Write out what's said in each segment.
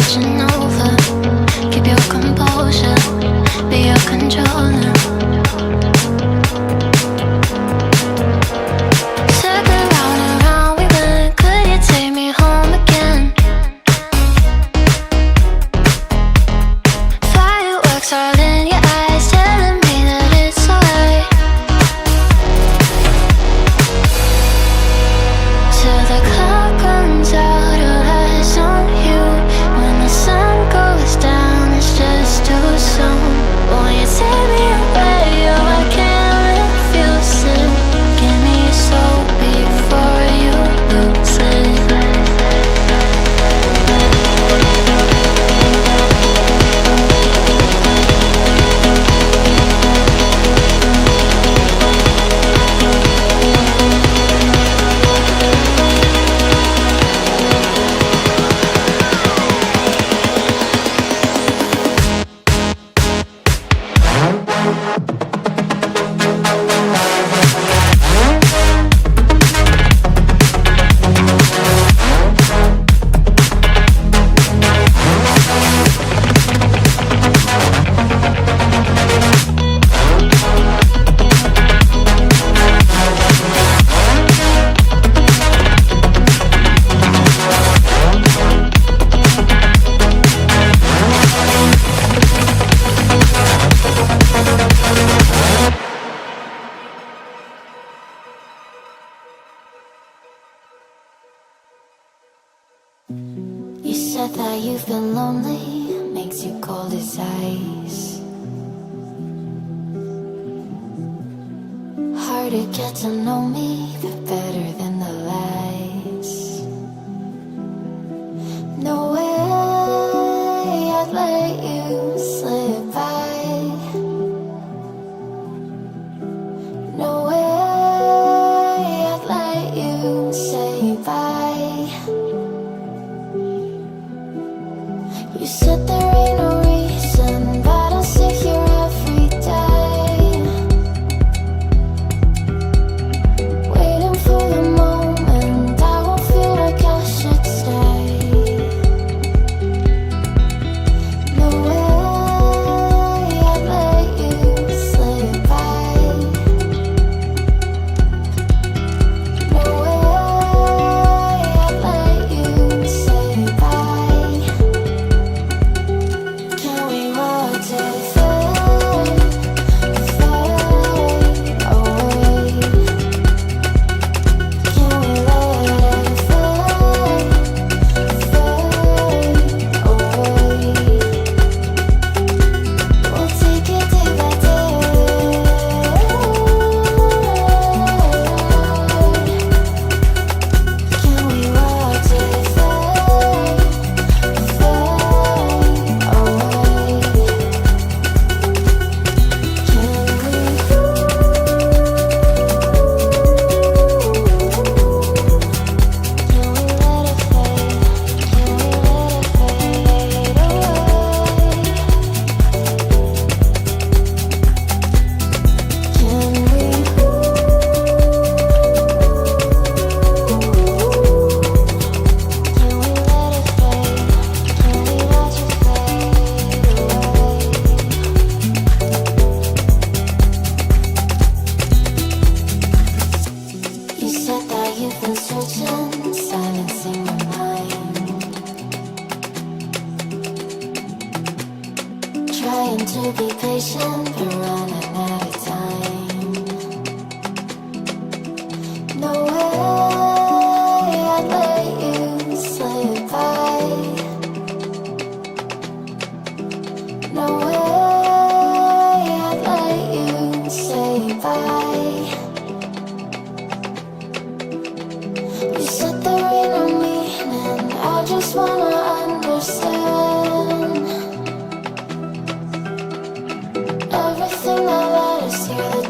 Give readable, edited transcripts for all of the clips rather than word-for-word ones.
watching over. Keep your composure, be your controller. Circle round and round we went. Could you take me home again? Fireworks all in your eyes, telling me that it's alright. Till the clock runs out, all eyes on you. When the sun goes down, it's just too soon. Won't you take me away? Oh, I can't refuse it. Give me your soul before you lose it. You said that you've been lonely, makes you cold as ice. Hard to get to know me, but better than the lies. No way I'd let you slip by. No way I'd let you say bye. You said there ain't no reason, but I'll sit here every day, waiting for the moment I won't feel like I should stay. No way I'd let you slip by. No way I'd let you say bye. Can we watch it fade, fade away? Can we let it fade, fade away? We'll take it day by day. Can we watch it fade, fade away? You said that you've been searching, silencing your mind, trying to be patient, but running out of time. No way I'd let you slip by. No way I'd let you say bye. You said there ain't no meaning, I just wanna understand everything that led us here.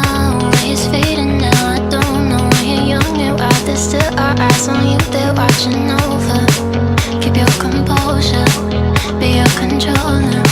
now, waves fading now. I don't know when you're young, you're out there, still our eyes on you, they're watching over. Keep your composure, be your controller.